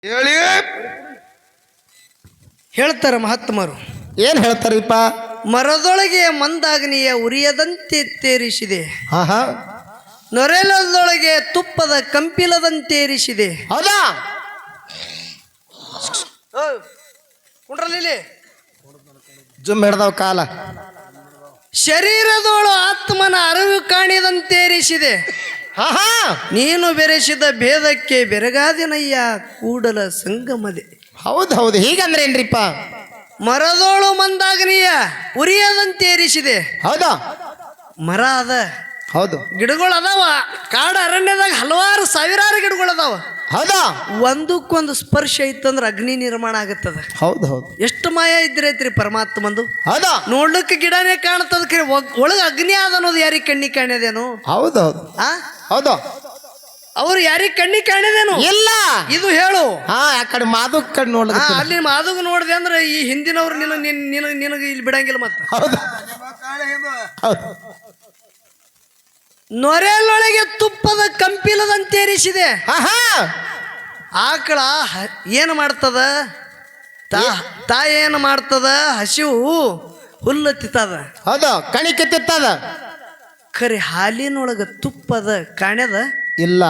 ಹೇಳಿ ಹೇಳ್ತಾರ ಮಹಾತ್ಮರು. ಏನ್ ಹೇಳ್ತಾರಿಪ್ಪ? ಮರದೊಳಗೆ ಮಂದಾಗ್ನಿಯ ಉರಿಯದಂತೆ ತೇರಿಸಿದೆ, ಹಾ ನೊರೆಲದೊಳಗೆ ತುಪ್ಪದ ಕಂಪಿಲದಂತೇರಿಸಿದೆ. ಹೌದಾ? ಕುಂಡ್ರಲ್ಲಿ ಜುಮ್ ಹಿಡ್ದವ್ ಕಾಲ. ಶರೀರದೋಳು ಆತ್ಮನ ಅರಿವು ಕಾಣಿದಂತೇರಿಸಿದೆ. ಹಾ ನೀನು ಬೆರೆಸಿದ ಭೇದಕ್ಕೆ ಬೆರಗಾದಿನಯ್ಯ ಕೂಡಲ ಸಂಗಮದೆ. ಹೌದು ಹೌದು, ಹೀಗಂದ್ರೆ ಏನ್ರಿಪ್ಪ? ಮರದೋಳು ಮಂದಾಗ್ನಿಯ ಉರಿಯದಂತೇರಿಸಿದೆ. ಹೌದಾ? ಮರ ಅದ, ಹೌದು. ಗಿಡಗಳು ಅದಾವ, ಕಾಡು ಅರಣ್ಯದಾಗ ಹಲವಾರು ಸಾವಿರಾರು ಗಿಡಗಳು ಅದಾವ. ಹೌದಾ? ಒಂದಕ್ಕೊಂದು ಸ್ಪರ್ಶ ಇತ್ತಂದ್ರೆ ಅಗ್ನಿ ನಿರ್ಮಾಣ ಆಗುತ್ತದ. ಹೌದು ಹೌದು. ಎಷ್ಟು ಮಾಯ ಇದ್ರೈತ್ರಿ ಪರಮಾತ್ಮಂದು. ಹೌದಾ? ನೋಡ್ಲಿಕ್ಕೆ ಗಿಡನೇ ಕಾಣ್ತದ, ಒಳಗ ಅಗ್ನಿ ಆದ ಅನ್ನೋದು ಯಾರಿಗೆ ಕಣ್ಣಿ ಕಾಣ್ಯದೇನು? ಹೌದು ಹೌದು. ಆ ಹೌದು. ಅವ್ರು ಯಾರಿಗೆ ಕಣ್ಣಿ ಕಾಣ್ಯದೇನು? ಇಲ್ಲ. ಇದು ಹೇಳು. ಹಾ, ಆ ಕಡೆ ಮಾದು ಕಡೆ ನೋಡ್ಲ. ಅಲ್ಲಿ ಮಾದುಗ ನೋಡಿದೆ ಅಂದ್ರೆ ಈ ಹಿಂದಿನವ್ರು ನಿನಗೆ ಇಲ್ಲಿ ಬಿಡಂಗಿಲ್ಲ. ಮತ್ತ ಹೌದು. ನೊರೆಯಲ್ಲೊಳಗೆ ತುಪ್ಪದ ಕಂಪಿಲದಂತೇರಿಸಿದೆ. ಆಕಳ ಏನು ಮಾಡ್ತದ? ತಾ ಏನು ಮಾಡ್ತದ? ಹಸಿವು ಹುಲ್ಲು ತಿತ್ತದ. ಹೌದು, ಕಣಿಕೆ ತಿತ್ತದ. ಖರೆ ಹಾಲಿನೊಳಗೆ ತುಪ್ಪದ ಕಾಣ್ಯದ ಇಲ್ಲ.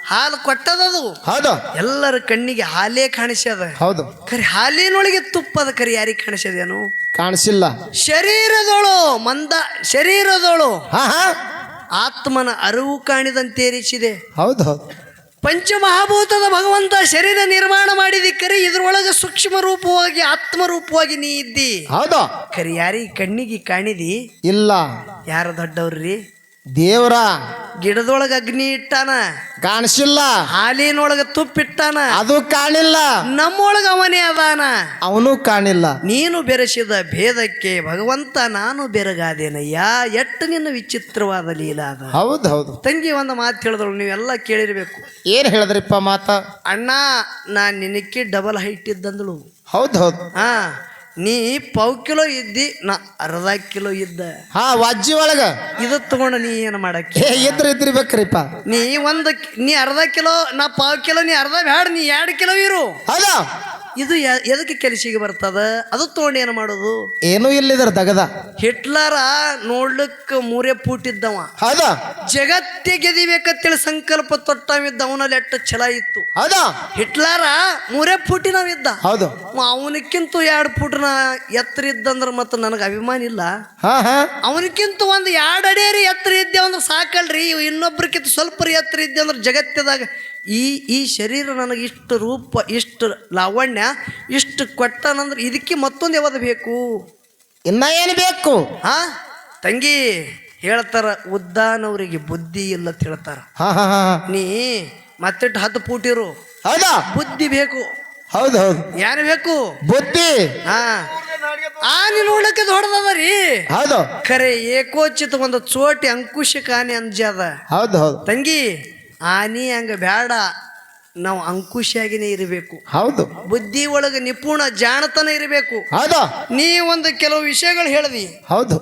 ಹಾಲು ಕೊಟ್ಟದದು. ಹೌದು. ಎಲ್ಲರ ಕಣ್ಣಿಗೆ ಹಾಲೇ ಕಾಣಿಸ್ಯದ. ಹೌದು. ಖರೆ ಹಾಲಿನೊಳಗೆ ತುಪ್ಪದ ಕರೆ ಯಾರಿಗೆ ಕಾಣಿಸ್ಯದೇನು? ಕಾಣಿಸಿಲ್ಲ. ಶರೀರದೋಳು ಹಾ ಆತ್ಮನ ಅರಿವು ಕಾಣಿದಂತೇರಿಸಿದೆ. ಹೌದು ಹೌದು. ಪಂಚಮಹಾಭೂತದ ಭಗವಂತ ಶರೀರ ನಿರ್ಮಾಣ ಮಾಡಿದಿಕ್ಕರೆ ಇದ್ರೊಳಗೆ ಸೂಕ್ಷ್ಮ ರೂಪವಾಗಿ ಆತ್ಮರೂಪವಾಗಿ ನೀ ಇದ್ದಿ. ಹೌದು. ಖರೆ ಯಾರಿಗೆ ಕಣ್ಣಿಗೆ ಕಾಣಿದಿ? ಇಲ್ಲ. ಯಾರ ದೊಡ್ಡವ್ರಿ? ದೇವ್ರ. ಗಿಡದೊಳಗ ಅಗ್ನಿ ಇಟ್ಟಾನ, ಕಾಣಿಸಿಲ್ಲ. ಹಾಲಿನೊಳಗ ತುಪ್ಪಿಟ್ಟಾನ, ಅದು ಕಾಣಿಲ್ಲ. ನಮ್ಮೊಳಗ ಅವನೇ ಅದಾನ, ಅವನು ಕಾಣಿಲ್ಲ. ನೀನು ಬೆರೆಸಿದ ಭೇದಕ್ಕೆ ಭಗವಂತ ನಾನು ಬೆರಗಾದೇನಯ್ಯ. ಎಷ್ಟು ನಿನ್ನ ವಿಚಿತ್ರವಾದ ಲೀಲಾ ಅದ. ಹೌದು ಹೌದು. ತಂಗಿ ಒಂದು ಮಾತು ಹೇಳಿದಳು, ನೀವೆಲ್ಲ ಕೇಳಿರ್ಬೇಕು. ಏನ್ ಹೇಳಿದ್ರಿಪ್ಪ ಮಾತ? ಅಣ್ಣ ನಾ ನಿನಕ್ಕೆ ಡಬಲ್ ಹೈಟ್ ಇದ್ದಂದಳು. ಹೌದು ಹೌದು. ನೀ 1 ಕಿಲೋ ಇದ್ದಿ, ನಾ ಅರ್ಧ ಕಿಲೋ ಇದ್ದ. ವಜ್ಜಿ ಒಳಗ ಇದು ತಗೊಂಡ ನೀ ಏನು ಮಾಡಕ್ಕೆ? ಇದ್ರಿಬೇಕ್ರಿಪ್ಪ. ನೀ ಅರ್ಧ ಕಿಲೋ, ನಾ 1 ಕಿಲೋ, ನೀ ಅರ್ಧ ಬ್ಯಾಡ, ನೀ 2 ಕಿಲೋ ಇರು. ಹೌದಾ? ಇದು ಎದಕ್ಕೆ ಕೆಲಸಿಗೆ ಬರ್ತದ? ಅದು ತಗೊಂಡು ಏನು ಮಾಡೋದು? ಏನೂ ಇಲ್ಲಿದ್ರ ದಗದ. ಹಿಟ್ಲರ ನೋಡ್ಲಿಕ್ಕೆ 3 ಫೂಟ್ ಇದ್ದವ. ಹೌದಾ? ಜಗತ್ತೇ ಗೆದಿಬೇಕಂತೇಳಿ ಸಂಕಲ್ಪ ತೊಟ್ಟವಿದ್ದ. ಅವನಲ್ಲಿ ಎಷ್ಟು ಛಲ ಇತ್ತು. ಹೌದಾ? ಹಿಟ್ಲರ 3 ಫೂಟಿನವಿದ್ದ. ಹೌದು. ಅವನಕ್ಕಿಂತ 2 ಫೂಟ್ನ ಎತ್ತರ ಇದ್ದಂದ್ರೆ ಮತ್ತೆ ನನಗೆ ಅಭಿಮಾನ ಇಲ್ಲ. ಅವನಕ್ಕಿಂತ 1 2 ಅಡಿ ಎತ್ತರ ಇದ್ದೆ ಅಂದ್ರೆ ಸಾಕಲ್ರಿ. ಇನ್ನೊಬ್ರಕ್ಕಿಂತ ಸ್ವಲ್ಪ ಎತ್ತರ ಇದ್ದೆ ಅಂದ್ರೆ ಜಗತ್ತದಾಗ ಈ ಶರೀರ ನನಗೆ ಇಷ್ಟು ರೂಪ, ಇಷ್ಟು ಲಾವಣ್ಯ, ಇಷ್ಟು ಕೊಟ್ಟನಂದ್ರೆ ಇದಕ್ಕೆ ಮತ್ತೊಂದು ಯಾವ್ದು ಬೇಕು? ಇನ್ನ ಏನು ಬೇಕು? ತಂಗಿ ಹೇಳ್ತಾರ, ಉದ್ದಾನವರಿಗೆ ಬುದ್ಧಿ ಇಲ್ಲ ಅಂತ ಹೇಳ್ತಾರ. ನೀ ಮತ್ತಿಟ್ಟು 10 ಫೂಟ್ ಇರು. ಹೌದಾ? ಬುದ್ಧಿ ಬೇಕು. ಹೌದು ಹೌದು. ಯಾರು ಬೇಕು? ಬುದ್ಧಿ. ಆನೆ ನೋಡಕ್ಕೆ ದೊಡ್ಡದ ರೀ. ಹೌದು. ಖರೆ ಏಕೋಚಿತ ಒಂದು ಚೋಟಿ ಅಂಕುಶಕ ಆನೆ ಅಂಜದ. ಹೌದು ಹೌದು. ತಂಗಿ ಆನಿ ಹಂಗ ಬೇಡ, ನಾವು ಅಂಕುಶಿಯಾಗಿನೇ ಇರಬೇಕು. ಹೌದು. ಬುದ್ಧಿ ಒಳಗೆ ನಿಪುಣ ಜಾಣತನ ಇರಬೇಕು. ಹೌದು. ನೀ ಒಂದು ಕೆಲವು ವಿಷಯಗಳು ಹೇಳ್ದಿ. ಹೌದು.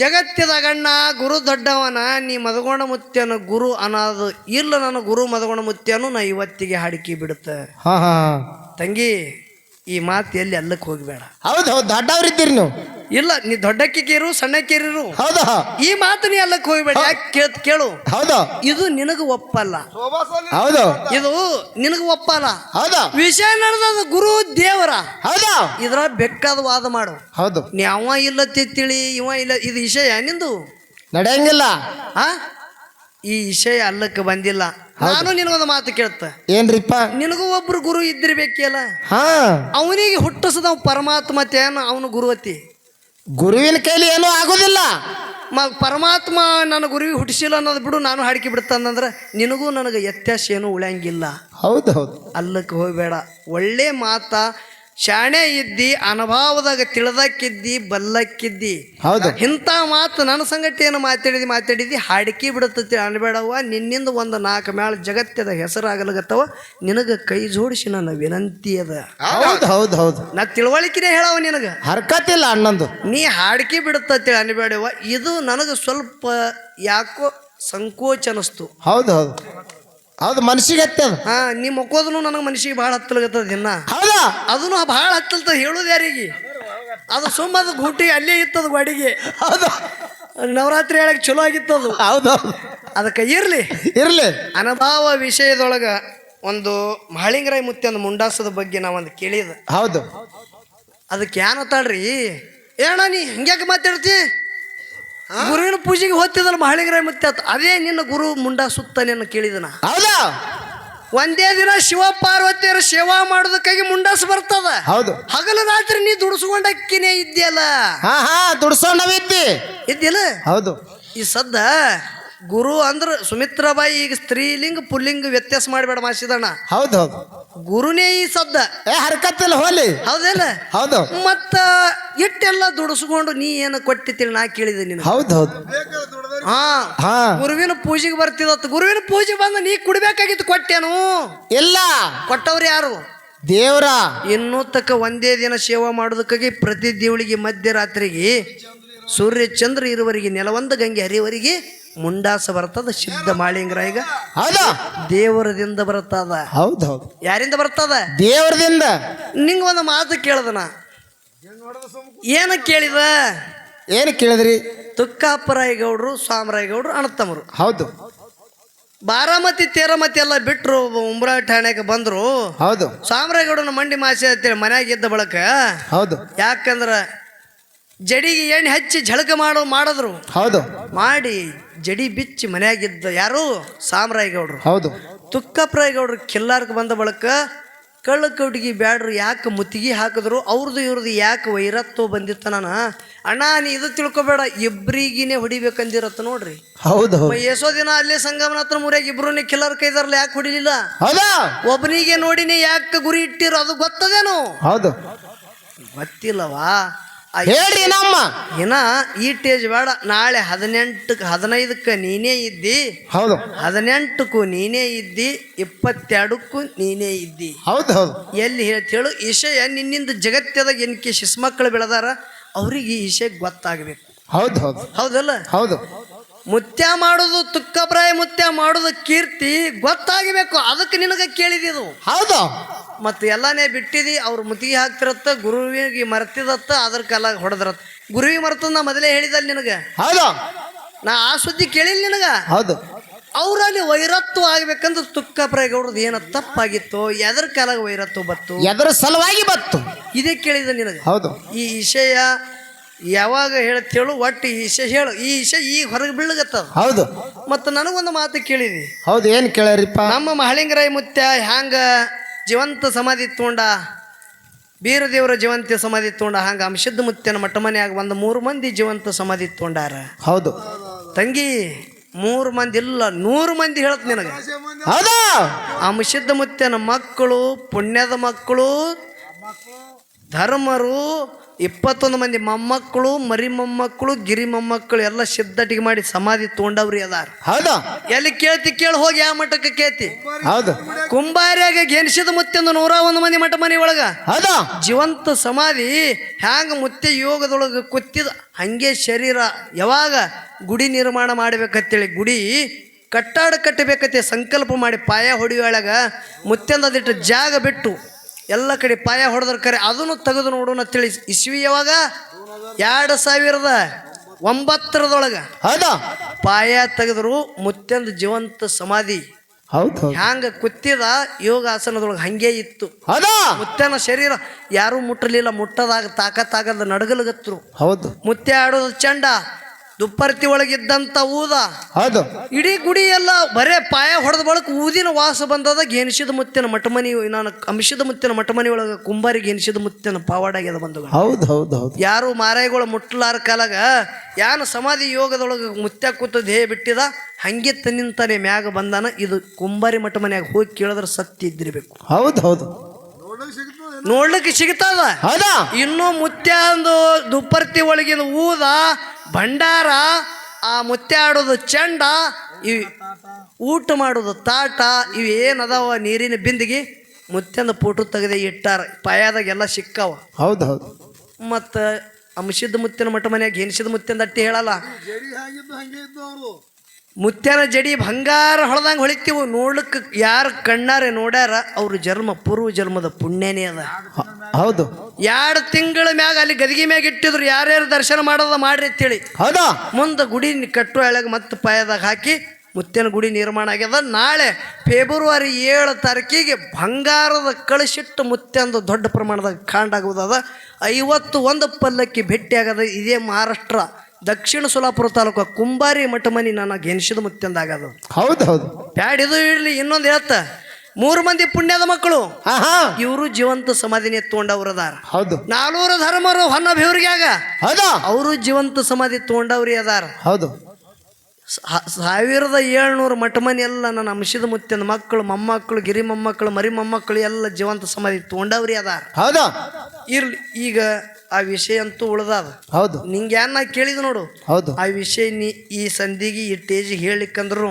ಜಗತ್ತಿದಾಗಣ್ಣ ಗುರು ದೊಡ್ಡವನ, ನೀ ಮದಗೊಂಡ ಮುತ್ಯನ ಗುರು ಅನ್ನೋದು ಇಲ್ಲ. ನನ್ನ ಗುರು ಮದಗೊಂಡ ಮುತ್ಯನು ನಾ ಇವತ್ತಿಗೆ ಹಾಡಿಕೆ ಬಿಡುತ್ತೆ. ತಂಗಿ ಈ ಮಾತು ಎಲ್ಲಿ ಅಲ್ಲಕ್ಕೆ ಹೋಗ್ಬೇಡ. ಹೌದು ಹೌದು. ದೊಡ್ಡವ್ರಿದ್ದೀರಿ ನೀವು. ಇಲ್ಲ, ನೀ ದೊಡ್ಡಕ್ಕಿರು ಸಣ್ಣಕ್ಕಿರು. ಹೌದಾ? ಈ ಮಾತು ನೀ ಅಲ್ಲಕ್ಕೆ ಹೋಗ್ಬೇಡ. ಯಾಕೆ ಕೇಳು. ಹೌದು. ಇದು ನಿನಗ ಒಪ್ಪಲ್ಲ. ಹೌದು. ಇದು ನಿನಗ ಒಪ್ಪಲ್ಲ. ಹೌದಾ? ವಿಷಯ ನಡೆದ ಗುರು ದೇವರ. ಹೌದಾ? ಇದ್ರ ಬೇಕಾದ ವಾದ ಮಾಡು. ಹೌದು. ನೀ ಅವ ಇಲ್ಲ ತಿಳಿ, ಇವ ಇಲ್ಲ, ಇದು ವಿಷಯ ನಿಂದು ನಡೆಯಂಗಿಲ್ಲ. ಈ ವಿಷಯ ಅಲ್ಲಕ್ಕೆ ಬಂದಿಲ್ಲ. ನಾನು ನಿನಗೊಂದು ಮಾತು ಕೇಳ್ತ. ಏನ್ರಿಪ್ಪ? ನಿನಗೂ ಒಬ್ರು ಗುರು ಇದ್ದಿರ್ಬೇಕಲ್ಲ. ಅವನಿಗೆ ಹುಟ್ಟಿಸದ ಪರಮಾತ್ಮ ತೇನ ಅವನು ಗುರುವತಿ. ಗುರುವಿನ ಕೈಲಿ ಏನೂ ಆಗುದಿಲ್ಲ. ಪರಮಾತ್ಮ ನನ್ನ ಗುರುವಿಗೆ ಹುಟ್ಟಿಸಿಲ್ಲ ಅನ್ನೋದು ಬಿಡು, ನಾನು ಹಾಡಿಕೆ ಬಿಡ್ತಾನಂದ್ರೆ ನಿನಗೂ ನನಗೆ ವ್ಯತ್ಯಾಸ ಏನು ಉಳಿಯಂಗಿಲ್ಲ. ಹೌದು ಹೌದು. ಅಲ್ಲಕ್ಕೆ ಹೋಗ್ಬೇಡ. ಒಳ್ಳೆ ಮಾತ, ಶಾಣೆ ಇದ್ದಿ, ಅನುಭವದಾಗ ತಿಳಿದಕ್ಕಿದ್ದಿ, ಬಲ್ಲಕ್ಕಿದ್ದಿ. ಹೌದು. ಇಂಥ ಮಾತು ನನ್ನ ಸಂಗತಿ ಏನು ಮಾತಾಡಿದಿ ಹಾಡಿಕೆ ಬಿಡುತ್ತೆ ಅನ್ಬೇಡವ. ನಿನ್ನಿಂದ 1-4 ಮ್ಯಾಲ ಜಗತ್ತದ ಹೆಸರಾಗಲಾಗತ್ತವ. ನಿನಗೆ ಕೈ ಜೋಡಿಸಿ ನನ್ನ ವಿನಂತಿ ಅದ. ಹೌದು ಹೌದು ಹೌದು. ನಾ ತಿಳುವಳಿಕೆನೇ ಹೇಳವ ನಿನಗ. ಹರ್ಕತ್ತಿಲ್ಲ ಅಣ್ಣಂದು. ನೀ ಹಾಡಿಕೆ ಬಿಡುತ್ತೇಳಿ ಅನ್ಬೇಡವ. ಇದು ನನಗೆ ಸ್ವಲ್ಪ ಯಾಕೋ ಸಂಕೋಚ ಅನಿಸ್ತು. ಹೌದು ಹೌದು. ಹೌದು ಮನ್ಸಿಗೆ ಹತ್ತದ. ಹಾ ನೀ ಮಕ್ಕೋದನು ನನಗೆ ಮನುಷ್ಯಗೆ ಭಾಳ ಹತ್ತಲಾಗತ್ತದ ದಿನ. ಹೌದಾ ಅದನ್ನು ಭಾಳ ಹತ್ತಲ್ತ ಹೇಳೋದು ಯಾರಿಗೆ? ಅದು ಸುಮ್ಮದ ಗೂಟಿ ಅಲ್ಲೇ ಇತ್ತದ ಗಾಡಿಗೆ. ಹೌದು ನವರಾತ್ರಿ ಹೇಳಕ್ ಚಲೋ ಆಗಿತ್ತದು. ಹೌದೌದು ಅದಕ್ಕೆ ಇರ್ಲಿ ಇರ್ಲಿ. ಅನುಭವ ವಿಷಯದೊಳಗ ಒಂದು ಮಹಳಿಂಗರಾಯ ಮುತ್ಯಂದ ಮುಂಡಾಸದ ಬಗ್ಗೆ ನಾವೊಂದು ಕೇಳಿದ. ಹೌದು ಅದಕ್ಕೆ ಏನತ್ತಾಳ್ರಿ ಏಣ ನೀ ಹಂಗ್ಯಾಕೆ ಮಾತಾಡ್ತಿ? ಗುರುವಿನ ಪೂಜೆಗೆ ಹೋಗ್ತಿದ್ದಲ್ಲ ಮಹಳಿಂಗರಾಯ ಮುತ್ಯ, ಅದೇ ನಿನ್ನ ಗುರು ಮುಂಡಾಸುತ್ತ ನಿನ್ನ ಕೇಳಿದನ. ಹೌದಾ ಒಂದೇ ದಿನ ಶಿವ ಪಾರ್ವತಿಯರ ಸೇವಾ ಮಾಡೋದಕ್ಕಾಗಿ ಮುಂಡಾಸು ಬರ್ತದ. ಹೌದು ಹಗಲು ರಾತ್ರಿ ನೀ ದುಡಿಸ್ಕೊಂಡಕ್ಕಿನೇ ಇದ್ಯಲ್ಲ. ಹಾ ಹಾ ದುಡ್ಸೋಣವಿದ್ದಿ ಇದ್ದಿಲ್ಲ. ಹೌದು ಈ ಸದ್ದ ಗುರು ಅಂದ್ರೆ ಸುಮಿತ್ರಾಬಾಯಿ ಈಗ ಸ್ತ್ರೀಲಿಂಗ ಪುಲ್ಲಿಂಗ ವ್ಯತ್ಯಾಸ ಮಾಡಬೇಡ ಮಾಸಿದಣ್ಣ. ಹೌದು ಹೌದು ಗುರುನೇ ಈ ಸದ್ದ ಹರ್ಕತ್ತಿಲ್ಲ ಹೋಲಿ. ಹೌದಿಲ್ಲ? ಹೌದು ಮತ್ತ ಇಟ್ಟೆಲ್ಲ ದುಡಿಸ್ಕೊಂಡು ನೀ ಏನು ಕೊಟ್ಟಿತ್ತಿಲ್ಲ ನಾ ಕೇಳಿದೆ ನೀನು. ಹೌದು ಹೌದು ಹಾ ಹಾ ಗುರುವಿನ ಪೂಜೆಗೆ ಬರ್ತಿದತ್ತು. ಗುರುವಿನ ಪೂಜೆ ಬಂದ ನೀ ಕುಡಿಬೇಕಾಗಿತ್ತು, ಕೊಟ್ಟೇನು? ಇಲ್ಲ. ಕೊಟ್ಟವ್ರು ಯಾರು? ದೇವ್ರ. ಇನ್ನೂ ತಕ್ಕ ಒಂದೇ ದಿನ ಸೇವಾ ಮಾಡೋದಕ್ಕಾಗಿ ಪ್ರತಿ ದೇವಳಿಗೆ ಮಧ್ಯರಾತ್ರಿಗೆ ಸೂರ್ಯ ಚಂದ್ರ ಇರುವರಿಗೆ ನೆಲವಂದ ಗಂಗೆ ಹರಿಯವರಿಗೆ ಮುಂಡಾಸ ಬರ್ತದ. ಸಿದ್ಧ ಮಾಳಿಂಗರಾಯಿಗ ಹೌದಾ ದೇವರದಿಂದ ಬರ್ತದ. ಹೌದು ಹೌದು ಯಾರಿಂದ ಬರ್ತದ? ದೇವ್ರದಿಂದ. ನಿಂಗ ಒಂದು ಮಾತು ಕೇಳದನ. ಏನ ಕೇಳಿದ? ಏನು ಕೇಳಿದ್ರಿ? ತುಕ್ಕಾಪರಾಯಗೌಡರು ಸ್ವಾಮರಾಯಗೌಡರು ಅಣ್ಣತಮ್ಮರು. ಹೌದು ಬಾರಾಮತಿ ತೇರಮತಿ ಎಲ್ಲ ಬಿಟ್ರು ಉಂಬ್ರಾ ಠಾಣ್ಯಾಗ ಬಂದ್ರು. ಹೌದು ಸ್ವಾಮರಾಯಗೌಡನ ಮಂಡಿ ಮಾಸೆ ಅಂತೇಳಿ ಮನ್ಯಾಗ ಇದ್ದ ಬಳಕ. ಹೌದು ಯಾಕಂದ್ರ ಜಡಿಗೆ ಎಣ್ಣೆ ಹಚ್ಚಿ ಝಳಕ ಮಾಡಿದ್ರು. ಹೌದು ಮಾಡಿ ಜಡಿ ಬಿಚ್ಚಿ ಮನ್ಯಾಗಿದ್ದ ಯಾರು? ಸಾಮರಾಯಗೌಡರು. ಹೌದು ತುಕ್ಕಪ್ಪರಾಯಗೌಡರು ಕಿಲ್ಲಾರ್ಕ ಬಂದ ಬಳಕ ಕಳ್ಳ ಕೌಟಿಗೆ ಬ್ಯಾಡ್ರು ಯಾಕೆ ಮುತ್ತಿಗೆ ಹಾಕಿದ್ರು, ಅವ್ರದ್ದು ಇವ್ರದ್ದು ಯಾಕೆ ವೈರತ್ವ ಬಂದಿತ್ತ. ನಾನು ಅಣ್ಣ ನೀ ಇದು ತಿಳ್ಕೊಬೇಡ, ಇಬ್ರಿಗಿನೇ ಹೊಡಿಬೇಕಂದಿರತ್ತ ನೋಡ್ರಿ. ಹೌದು ಎಷ್ಟೋ ದಿನ ಅಲ್ಲೇ ಸಂಗಮನಾಥನ ಮೂರ್ಯಾಗ ಇಬ್ರು ಕಿಲ್ಲರ್ ಕೈದಾರಲ್ಲ, ಯಾಕೆ ಹೊಡಿಲಿಲ್ಲ? ಹೌದಾ ಒಬ್ಬನಿಗೆ ನೋಡಿನಿ ಯಾಕೆ ಗುರಿ ಇಟ್ಟಿರೋ ಅದು ಗೊತ್ತದೇನು? ಹೌದು ಗೊತ್ತಿಲ್ಲವಾ? ಹೇಳ್ರಿ ನಮ್ಮ ಏನ ಈ ಟೇಜ್ ಬೇಡ, ನಾಳೆ 18ಕ್ಕೆ 15ಕ್ಕೆ ನೀನೇ ಇದ್ದಿ. ಹೌದು 18ಕ್ಕೂ ನೀನೇ ಇದ್ದಿ, 22ಕ್ಕೂ ನೀನೇ ಇದ್ದಿ. ಹೌದು ಹೌದು ಎಲ್ಲಿ ಹೇಳ್ತೇಳು ವಿಷಯ ನಿನ್ನಿಂದ ಜಗತ್ತದಾಗ ಏನಕ್ಕೆ ಶಿಸ್ಮಕ್ಕಳು ಬೆಳೆದಾರ ಅವ್ರಿಗೆ ಈ ವಿಷಯ ಗೊತ್ತಾಗಬೇಕು. ಹೌದು ಹೌದು ಹೌದಲ್ಲ? ಹೌದು ಮುತ್ಯ ಮಾಡೋದು ತುಕ್ಕಪ್ರಾಯ ಮುತ್ಯ ಮಾಡೋದು ಕೀರ್ತಿ ಗೊತ್ತಾಗಬೇಕು. ಅದಕ್ಕೆ ನಿನಗೆ ಕೇಳಿದಿದು. ಹೌದು ಮತ್ತು ಎಲ್ಲಾನೇ ಬಿಟ್ಟಿದಿ. ಅವ್ರು ಮುತ್ತಿಗೆ ಹಾಕ್ತಿರತ್ತ, ಗುರುವಿಗೆ ಮರ್ತಿದತ್ತ, ಅದ್ರ ಕಾಲ ಹೊಡೆದ್ರತ್ತ. ಗುರುವಿಗೆ ಮರ್ತದ ನಾ ಮೊದಲೇ ಹೇಳಿದಲ್ಲ ನಿನಗೆ. ಹೌದು ನಾ ಆ ಸುದ್ದಿ ಕೇಳಿಲ್ಲ ನಿನಗ. ಹೌದು ಅವರಲ್ಲಿ ವೈರತ್ವ ಆಗ್ಬೇಕಂದ್ರೆ ತುಕ್ಕಪ್ರಾಯಗೌಡದ್ದು ಏನ ತಪ್ಪಾಗಿತ್ತು, ಎದ್ರ ಕಾಲಾಗ ವೈರತ್ವ ಬತ್ತು, ಎದರ ಸಲುವಾಗಿ ಬತ್ತು, ಇದೇ ಕೇಳಿದ ನಿನಗೆ. ಹೌದು ಈ ವಿಷಯ ಯಾವಾಗ ಹೇಳ್ತೇಳು, ಒಟ್ಟು ಈ ವಿಷಯ ಹೇಳು. ಈ ವಿಷಯ ಈಗ ಹೊರಗೆ ಬೀಳಗತ್ತದ. ಹೌದು ಮತ್ತು ನನಗೊಂದು ಮಾತು ಕೇಳಿದಿ. ಹೌದು ಏನು ಕೇಳ್ರಿಪ್ಪ? ನಮ್ಮ ಮಹಳಿಂಗರಾಯ ಮುತ್ಯ ಹ್ಯಾಂಗ ಜೀವಂತ ಸಮಾಧಿ ತೊಗೊಂಡ, ಬೀರದೇವರ ಜೀವಂತ ಸಮಾಧಿ ತೊಗೊಂಡ, ಹಂಗ ಅಂಶದ ಮುತ್ಯನ ಮಠ ಮನ್ಯಾಗ ಒಂದು 3 ಮಂದಿ ಜೀವಂತ ಸಮಾಧಿ ತೊಗೊಂಡಾರ. ಹೌದು ತಂಗಿ 3 ಮಂದಿ ಇಲ್ಲ 100 ಮಂದಿ ಹೇಳತ್ ನಿನಗೆ. ಹೌದಾ ಅಂಶದ ಮುತ್ಯನ ಮಕ್ಕಳು, ಪುಣ್ಯದ ಮಕ್ಕಳು, ಧರ್ಮರು, 21 ಮಂದಿ ಮೊಮ್ಮಕ್ಕಳು, ಮರಿ ಮೊಮ್ಮಕ್ಕಳು, ಗಿರಿ ಮೊಮ್ಮಕ್ಕಳು ಎಲ್ಲ ಸಿದ್ಧಟಿಗೆ ಮಾಡಿ ಸಮಾಧಿ ತೊಗೊಂಡವ್ರಿ ಅದಾರ. ಹೌದಾ ಎಲ್ಲಿ ಕೇಳ್ತಿ ಕೇಳಿ, ಹೋಗಿ ಯಾವ ಮಠಕ್ಕೆ ಕೇಳ್ತಿ? ಹೌದು ಕುಂಬಾರ್ಯಾಗ ಗೆಣಸಿದ ಮುತ್ಯಂದು 101 ಮಂದಿ ಮಠ ಮನೆ ಒಳಗ ಹೌದಾ ಜೀವಂತ ಸಮಾಧಿ. ಹ್ಯಾಂಗ ಮುತ್ಯ ಯೋಗದೊಳಗೆ ಕೂತಿದ ಹಂಗೆ ಶರೀರ. ಯಾವಾಗ ಗುಡಿ ನಿರ್ಮಾಣ ಮಾಡ್ಬೇಕಂತೇಳಿ ಗುಡಿ ಕಟ್ಟಾಡ ಕಟ್ಟಬೇಕಂತೆ ಸಂಕಲ್ಪ ಮಾಡಿ ಪಾಯ ಹೊಡಿಯೊಳಗ ಮುತ್ಯಂದಿಟ್ಟು ಜಾಗ ಬಿಟ್ಟು ಎಲ್ಲ ಕಡೆ ಪಾಯ ಹೊಡೆದ್ರ ಕರೆ ಅದನ್ನು ತೆಗೆದು ನೋಡೋಣ ಅಂತೇಳಿ ಇಸ್ವಿ ಯಾವಾಗ 2009 ಹೌದಾ ಪಾಯ ತೆಗೆದ್ರು. ಮುತ್ಯಂದ ಜೀವಂತ ಸಮಾಧಿ ಹೌದು ಹ್ಯಾಂಗ ಕುತ್ತಿದ ಯೋಗಾಸನದೊಳಗೆ ಹಂಗೆ ಇತ್ತು. ಹೌದಾ ಮುತ್ಯನ ಶರೀರ ಯಾರೂ ಮುಟ್ಟಲಿಲ್ಲ, ಮುಟ್ಟದಾಗ ತಾಕತ್ತಾಗದ ನಡಗಲಗತ್ರು. ಹೌದು ಮುತ್ಯ ಆಡೋದು ಚಂಡ, ದುಪ್ಪರ್ತಿ ಒಳಗಿದ್ದಂಥ ಊದ. ಹೌದು ಇಡೀ ಗುಡಿ ಎಲ್ಲ ಬರೇ ಪಾಯ ಹೊಡೆದ ಬಳಕ ಊದಿನ ವಾಸ ಬಂದದ. ಗೆನಿಸಿದ ಮುತ್ಯನ ಮಠಮನಿ, ನಾನು ಅಂಶದ ಮುತ್ಯನ ಮಠಮನಿ ಒಳಗೆ ಕುಂಬಾರಿಗೆ ಗೆನಿಸಿದ ಮುತ್ಯನ ಪಾವಾಡಾಗ್ಯದ ಬಂದು. ಹೌದು ಹೌದು ಹೌದು ಯಾರು ಮಾರಾಯಿಗಳು ಮುಟ್ಟಲಾರ ಕಾಲಾಗ ಯಾನ ಸಮಾಧಿ ಯೋಗದೊಳಗೆ ಮುತ್ಯ ಕೂತದ ಹೇ ಬಿಟ್ಟಿದ ಹಂಗೆ ತನ್ನಿಂತಾನೆ ಮ್ಯಾಗ ಬಂದಾನ. ಇದು ಕುಂಬಾರಿ ಮಠ ಮನ್ಯಾಗ ಹೋಗಿ ಕೇಳಿದ್ರೆ ಸತ್ಯ ಇದ್ದಿರ್ಬೇಕು. ಹೌದು ಹೌದು ನೋಡ್ಲಿಕ್ಕೆ ಸಿಗ್ತದ. ಹೌದಾ ಇನ್ನು ಮುತ್ಯ ಅಂದು ದುಪ್ಪರ್ತಿ ಒಳಗಿನ ಊದ ಭಂಡಾರ, ಆ ಮುತ್ಯ ಆಡೋದು ಚಂಡ, ಇವು ಊಟ ಮಾಡೋದು ತಾಟ, ಇವು ಏನದಾವ ನೀರಿನ ಬಿಂದಿಗೆ ಮುತ್ಯಂದ ಫೋಟೋ ತೆಗೆದೇ ಇಟ್ಟಾರ. ಪಾಯದಾಗೆಲ್ಲ ಸಿಕ್ಕಾವ. ಹೌದು ಹೌದು ಮತ್ತು ಅಂಶದ ಮುತ್ತಿನ ಮಠ ಮನ್ಯಾಗ ಗೆನಿಸಿದ ಮುತ್ಯಂದ ಅಟ್ಟಿ ಹೇಳಲ್ಲ. ಮುತ್ಯಾನ ಜಡಿ ಬಂಗಾರ ಹೊಳದಂಗೆ ಹೊಳಿತೀವಿ ನೋಡ್ಲಿಕ್ಕೆ ಯಾರು ಕಣ್ಣಾರೆ ನೋಡ್ಯಾರ ಅವ್ರ ಪೂರ್ವ ಜನ್ಮದ ಪುಣ್ಯನೇ ಅದ. ಹೌದು. 2 ತಿಂಗಳ ಮ್ಯಾಗ ಅಲ್ಲಿ ಗದಿಗೆ ಮ್ಯಾಗ ಇಟ್ಟಿದ್ರು ಯಾರ್ಯಾರು ದರ್ಶನ ಮಾಡೋದ ಮಾಡ್ರಿ ಅಂತೇಳಿ. ಹೌದಾ. ಮುಂದೆ ಗುಡಿ ಕಟ್ಟು ಎಳಗ ಮತ್ತೆ ಪಾಯದಾಗ ಹಾಕಿ ಮುತ್ಯನ ಗುಡಿ ನಿರ್ಮಾಣ ಆಗ್ಯದ. ನಾಳೆ ಫೆಬ್ರವರಿ 7 ತಾರೀಕಿಗೆ ಬಂಗಾರದ ಕಳಶಿಟ್ಟು ಮುತ್ಯಂದು ದೊಡ್ಡ ಪ್ರಮಾಣದಾಗ ಕಾಂಡಾಗುವುದದ. 51 ಪಲ್ಲಕ್ಕಿ ಭೇಟಿ ಆಗದ. ಇದೇ ಮಹಾರಾಷ್ಟ್ರ ದಕ್ಷಿಣ ಸೋಲಾಪುರ ತಾಲೂಕು ಕುಂಬಾರಿ ಮಠ ಮನಿ ನನಗೆ ಎನಿಸಿದ ಮುತ್ಯಂದಾಗದು. ಹೌದು ಹೌದು. ಬ್ಯಾಡ್ ಇದು ಇರ್ಲಿ. ಇನ್ನೊಂದು ಹೇಳ್ತ 3 ಮಂದಿ ಪುಣ್ಯದ ಮಕ್ಕಳು ಇವರು ಜೀವಂತ ಸಮಾಧಿನೇ ತಗೊಂಡವ್ರದಾರ. ಹೌದು. 400 ಧರ್ಮರು ಹೊನ್ನ ಬೇವ್ರಿಗ್ಯಾಗ ಹೌದಾ ಅವರು ಜೀವಂತ ಸಮಾಧಿ ತಗೊಂಡವ್ರಿ ಅದಾರ. ಹೌದು. 1700 ಮಠ ಮನಿ ಎಲ್ಲ ನನ್ನ ಅಂಶದ ಮುತ್ಯನ ಮಕ್ಕಳು ಮೊಮ್ಮಕ್ಕಳು ಗಿರಿ ಮೊಮ್ಮಕ್ಕಳು ಮರಿ ಮೊಮ್ಮಕ್ಕಳು ಎಲ್ಲ ಜೀವಂತ ಸಮಾಧಿ ತಗೊಂಡವ್ರಿ ಅದಾರ. ಹೌದಾ. ಇರ್ಲಿ. ಈಗ ಆ ವಿಷಯ ಅಂತೂ ಉಳ್ದಾದ. ಹೌದು. ನಿಂಗೆ ಏನ್ ನಾ ಕೇಳಿದ ನೋಡು. ಹೌದು. ಆ ವಿಷಯ ನೀ ಈ ಸಂಧಿಗೆ ಈ ಟೇಜಿಗೆ ಹೇಳಿಕ್ಕಂದ್ರು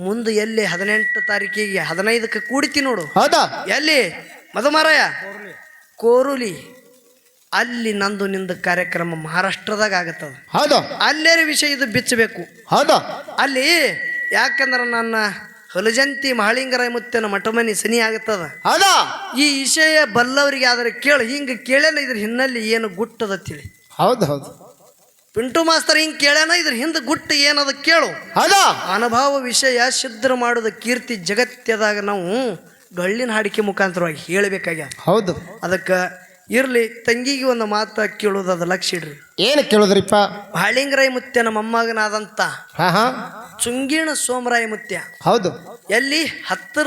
ಮುಂದೆ ಎಲ್ಲಿ 18 ತಾರೀಕಿಗೆ 15ಕ್ಕೆ ಕೂಡಿತಿ ನೋಡು. ಹೌದಾ. ಎಲ್ಲಿ ಮಧುಮಾರಾಯ ಕೋರುಲಿ ಅಲ್ಲಿ ನಂದು ನಿಂದು ಕಾರ್ಯಕ್ರಮ ಮಹಾರಾಷ್ಟ್ರದಾಗ ಆಗತ್ತದ. ಹೌದು. ಅಲ್ಲೇ ವಿಷಯ ಇದು ಬಿಚ್ಚಬೇಕು. ಹೌದಾ. ಅಲ್ಲಿ ಯಾಕಂದ್ರೆ ನನ್ನ ಹೊಲಜಂತಿ ಮಹಾಳಿಂಗರಾಯ ಮುತ್ತನ ಮಠಮನಿ ಸನಿ ಆಗತ್ತದ. ಹೌದಾ. ಈ ವಿಷಯ ಬಲ್ಲವರಿಗೆ ಆದ್ರೆ ಕೇಳು. ಹಿಂಗೆ ಕೇಳ್ಯಾನ ಇದ್ರ ಹಿನ್ನಲ್ಲಿ ಏನು ಗುಟ್ಟದ ತಿಳಿ. ಹೌದು ಹೌದು. ಪಿಂಟು ಮಾಸ್ತರ್ ಹಿಂಗೆ ಕೇಳ್ಯಾನ ಇದ್ರ ಹಿಂದೆ ಗುಟ್ಟು ಏನದ ಕೇಳು. ಹೌದಾ. ಅನುಭವ ವಿಷಯ ಸಿದ್ಧ ಮಾಡೋದ ಕೀರ್ತಿ ಜಗತ್ಯದಾಗ ನಾವು ಡೊಳ್ಳಿನ ಹಾಡಿಕೆ ಮುಖಾಂತರವಾಗಿ ಹೇಳಬೇಕಾಗ್ಯ. ಹೌದು. ಅದಕ್ಕೆ ಇರ್ಲಿ. ತಂಗಿಗೆ ಒಂದು ಮಾತು ಕೇಳೋದು ಅದು ಲಕ್ಷ ಇಡ್ರಿ. ಏನು ಕೇಳೋದ್ರಿಪ್ಪ? ಮಹಾಳಿಂಗರಾಯ ಮುತ್ಯನ ಮೊಮ್ಮಗನಾದಂತ ಹಾ ಚುಂಗೀಣ ಸೋಮರಾಯ ಮುತ್ಯ. ಹೌದು. ಎಲ್ಲಿ ಹತ್ತರ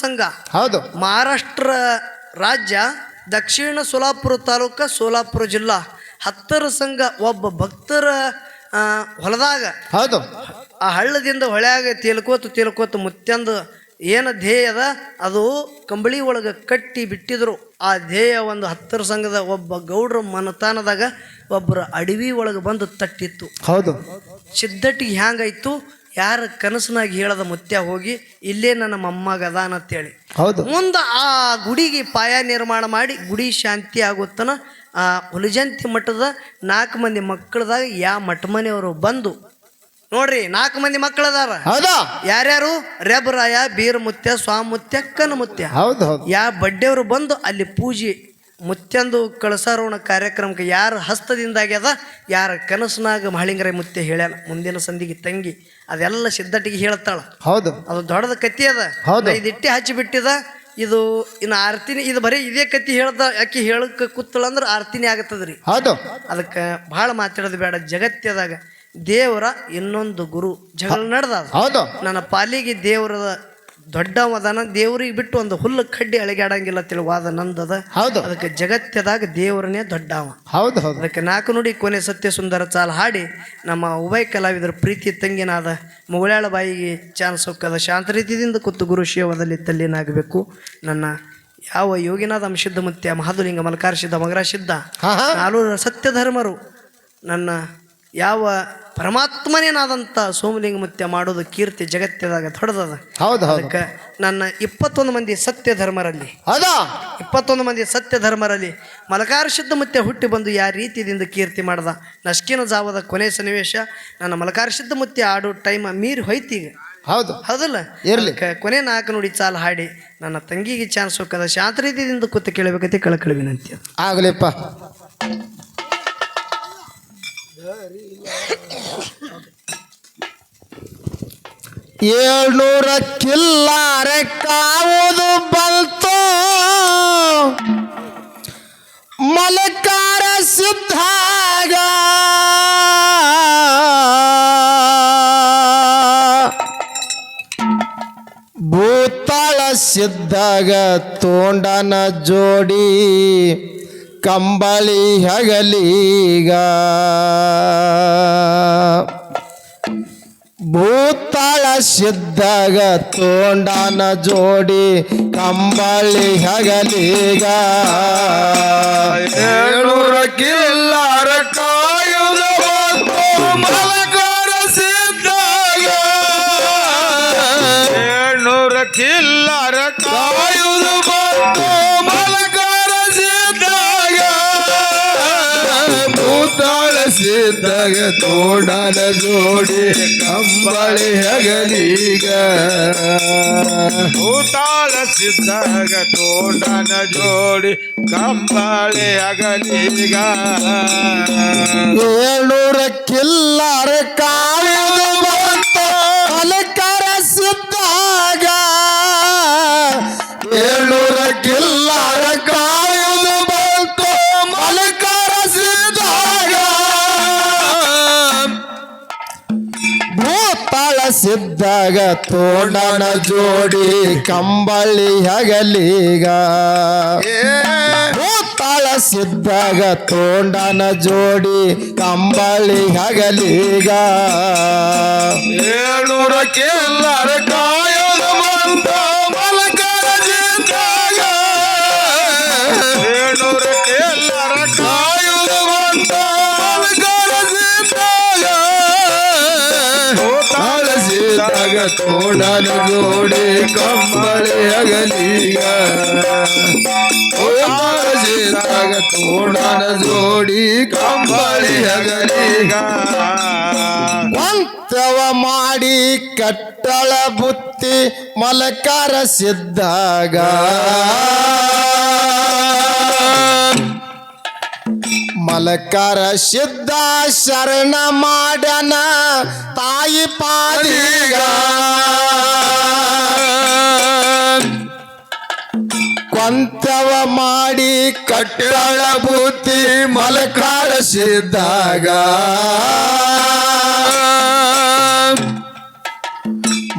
ಸಂಘ. ಹೌದು. ಮಹಾರಾಷ್ಟ್ರ ರಾಜ್ಯ ದಕ್ಷಿಣ ಸೋಲಾಪುರ ತಾಲೂಕ ಸೋಲಾಪುರ ಜಿಲ್ಲಾ ಹತ್ತರ ಸಂಘ ಒಬ್ಬ ಭಕ್ತರ ಹೊಲದಾಗ. ಹೌದು. ಆ ಹಳ್ಳದಿಂದ ಹೊಳ್ಯಾಗ ತೇಲ್ಕೋತ ಮುತ್ಯಂದು ಏನು ಧ್ಯೇಯ ಅದ ಅದು ಕಂಬಳಿ ಒಳಗೆ ಕಟ್ಟಿ ಬಿಟ್ಟಿದ್ರು. ಆ ಧ್ಯೇಯ ಒಂದು ಹತ್ತರ ಸಂಘದ ಒಬ್ಬ ಗೌಡ್ರ ಮನತಾನದಾಗ ಒಬ್ಬರ ಅಡವಿ ಒಳಗೆ ಬಂದು ತಟ್ಟಿತ್ತು. ಹೌದು. ಸಿದ್ಧಟ್ಟಿಗೆ ಹ್ಯಾಂಗಾಯ್ತು ಯಾರ ಕನಸನಾಗಿ ಹೇಳದ ಮುತ್ಯ ಹೋಗಿ ಇಲ್ಲೇ ನನ್ನ ಮೊಮ್ಮಗ ಅದಾನ ಅಂತೇಳಿ. ಹೌದು. ಮುಂದೆ ಆ ಗುಡಿಗೆ ಪಾಯ ನಿರ್ಮಾಣ ಮಾಡಿ ಗುಡಿ ಶಾಂತಿ ಆಗುತ್ತನ ಆ ಹುಲಿಜಂತಿ ಮಠದ 4 ಮಂದಿ ಮಕ್ಕಳದಾಗ ಮಠ ಮನೆಯವರು ಬಂದು ನೋಡ್ರಿ 4 ಮಂದಿ ಮಕ್ಕಳದಾರ. ಹೌದಾ. ಯಾರ್ಯಾರು? ರೆಬರಾಯ, ಬೀರ ಮುತ್ಯ, ಸ್ವಾಮುತ್ಯ, ಕನ ಮುತ್ಯ. ಹೌದು ಹೌದು. ಬಡ್ಡೆಯವರು ಬಂದು ಅಲ್ಲಿ ಪೂಜೆ ಮುತ್ಯಂದು ಕಳಸಾರೋಣ ಕಾರ್ಯಕ್ರಮಕ್ಕೆ ಯಾರ ಹಸ್ತದಿಂದಾಗ್ಯದ ಯಾರ ಕನಸನಾಗ ಮಹಾಳಿಂಗರಾಯ ಮುತ್ಯ ಹೇಳ್ಯಾನ. ಮುಂದಿನ ಸಂಧಿಗೆ ತಂಗಿ ಅದೆಲ್ಲ ಸಿದ್ಧಟ್ಟಿಗೆ ಹೇಳ್ತಾಳ. ಹೌದು. ಅದು ದೊಡ್ಡದ ಕತ್ತಿ ಅದ. ಇದು ಇಟ್ಟಿ ಹಚ್ಚಿ ಬಿಟ್ಟಿದ. ಇದು ಇನ್ನು ಆರ್ತಿನಿ. ಇದು ಬರೀ ಇದೇ ಕತ್ತಿ ಹೇಳ್ದ ಅಕ್ಕಿ ಹೇಳಕ್ಕೆ ಕೂತಳಂದ್ರೆ ಆರ್ತಿನಿ ಆಗತ್ತದ್ರಿ. ಹೌದು. ಅದಕ್ಕೆ ಭಾಳ ಮಾತಾಡೋದು ಬೇಡ. ಜಗತ್ಯದಾಗ ದೇವರ ಇನ್ನೊಂದು ಗುರು ಜಗಳ ನಡೆದ. ಹೌದು. ನನ್ನ ಪಾಲಿಗೆ ದೇವರದ ದೊಡ್ಡವದನ. ದೇವ್ರಿಗೆ ಬಿಟ್ಟು ಒಂದು ಹುಲ್ಲು ಕಡ್ಡಿ ಅಳಿಗಾಡಂಗಿಲ್ಲ ತಿಳಿವಾದ ನಂದದ. ಹೌದು. ಅದಕ್ಕೆ ಜಗತ್ಯದಾಗ ದೇವರನೇ ದೊಡ್ಡವ. ಹೌದು ಹೌದು. ಅದಕ್ಕೆ 4 ನುಡಿ ಕೊನೆ ಸತ್ಯ ಸುಂದರ ಚಾಲ ಹಾಡಿ ನಮ್ಮ ಉಭಯ ಕಲಾವಿದರ ಪ್ರೀತಿ ತಂಗಿನಾದ ಮುಗುಳ್ಯಾಳ ಬಾಯಿಗೆ ಚಾನ್ಸ್ ಹೊಕ್ಕದ ಶಾಂತ ರೀತಿಯಿಂದ ಕೂತು ಗುರು ಶಿವದಲ್ಲಿ ತಲ್ಲೀನಾಗಬೇಕು. ನನ್ನ ಯಾವ ಯೋಗಿನಾದ ಅಂಶುದ್ಧ ಮುತ್ಯ ಮಹಾದುಲಿಂಗ ಮಲಕಾರ ಸಿದ್ಧ ಮಗರ ಸಿದ್ಧ 4 ಸತ್ಯ ಧರ್ಮರು ನನ್ನ ಯಾವ ಪರಮಾತ್ಮನೇನಾದಂಥ ಸೋಮಲಿಂಗ ಮುತ್ಯ ಮಾಡೋದು ಕೀರ್ತಿ ಜಗತ್ಯದಾಗ ದೊಡ್ಡದ. ಹೌದು. ಅದಕ್ಕೆ ನನ್ನ 21 ಮಂದಿ ಸತ್ಯ ಧರ್ಮರಲ್ಲಿ 21 ಮಂದಿ ಸತ್ಯ ಧರ್ಮರಲ್ಲಿ ಮಲಕಾರ ಸಿದ್ಧ ಮುತ್ಯ ಹುಟ್ಟಿ ಬಂದು ಯಾವ ರೀತಿಯಿಂದ ಕೀರ್ತಿ ಮಾಡ್ದ. ನಸ್ಕಿನ ಜಾವದ ಕೊನೆ ಸನ್ನಿವೇಶ ನನ್ನ ಮಲಕಾರ ಸಿದ್ಧ ಮುತ್ಯ ಆಡೋ ಟೈಮ್ ಮೀರಿ ಹೋಯ್ತೀಗ. ಹೌದು. ಹೌದಲ್ಲ. ಇರ್ಲಿ. ಕೊನೆ 4 ನುಡಿ ಚಾಲ ಹಾಡಿ ನನ್ನ ತಂಗಿಗೆ ಚಾನ್ಸ್ ಹೋಗದ ಶಾಂತ ರೀತಿಯಿಂದ ಕೂತು ಕೇಳಬೇಕಂತೆ ಕಳಕಳಿ ವಿನಂತಿ. ಆಗಲಿಪ್ಪ. ಏಳ್ನೂರ ಕಿಲ್ಲಾರೆ ಕಾವುದು ಬಂತು ಮಲಕಾರ ಸಿದ್ಧಾಗ ಭೂತಾಳ ಸಿದ್ಧಾಗ ತೋಂಡನ ಜೋಡಿ ಕಂಬಳಿ ಹಗಲೀಗ ಭೂತಾಳ ಸಿದ್ಧಾಗ ತೋಂಡನ ಜೋಡಿ ಕಂಬಳಿ ಹಗಲೀಗ 700 ಕಿಲ್ಲಾರ ಕಾಯುವುದು ಮಲಕಾರ ಸಿದ್ಧಾಗ 700 ಕಿಲ್ಲಾರ ಕಾಯುವುದು ಮಲಕಾರ ಸಿದ್ಧಾಗ ಭೂತಾಳ ಸಿದ್ದಾಗ ತೋಡನ ಜೋಡಿ ಕಂಬಳಿ ಹಗಲಿಗ ಭೂತಾಳ ಸಿದ್ದಾಗ ತೋಡನ ಜೋಡಿ ಕಂಬಳಿ ಹಗಲಿಗ 700 ಕಿಲ್ಲರ ಕಾಯುವುದು ಬಂತು ಮಲಕರ ಸಿದ್ದಾಗ 700 ಕಿಲ್ಲರ ಕಾಯುವುದು ಬಂತು ಮಲಕರ ಸಿದ್ದಾಗ ಭೂತಾಳ ಸಿದ್ದಾಗ ತೋಡನ ಜೋಡಿ ಕಂಬಳಿ ಹಗಲಿಗ ಭೂತಾಳ ಸಿದ್ದಾಗ ತೋಂಡನ ಜೋಡಿ ಕಂಬಳಿ ಹಗಲಿಗ 700 ಕಿಲ್ಲರ ಕಾಯುವುದು ಬಂತು ಮಲಕರ ಸಿದ್ದಾಗ 700 ಕಿಲ್ಲರ ಕಾಯುವುದು ಬಂತು ಮಲಕರ ಸಿದ್ದಾಗ ಸಿದ್ದಾಗ ತೋಡನ ಜೋಡಿ ಕಂಬಳಿ ಹಗಲಿಗ ಸಿದ್ದಾಗ ತೋಡನ ಜೋಡಿ ಕಂಬಳಿ ಹಗಲಿಗ ವಂತವ ಮಾಡಿ ಕಟ್ಟಳ ಬುತ್ತಿ ಮಲಕಾರ ಸಿದ್ದಾಗ ಮಲಕಾರ ಸಿದ್ಧ ಶರಣ ಮಾಡನ ತಾಯಿ ಪಾದಿಗ ಕೊಂತವ ಮಾಡಿ ಕಟ್ಟಳ ಬುತ್ತಿ ಮಲಕಾರ ಸಿದ್ದಾಗ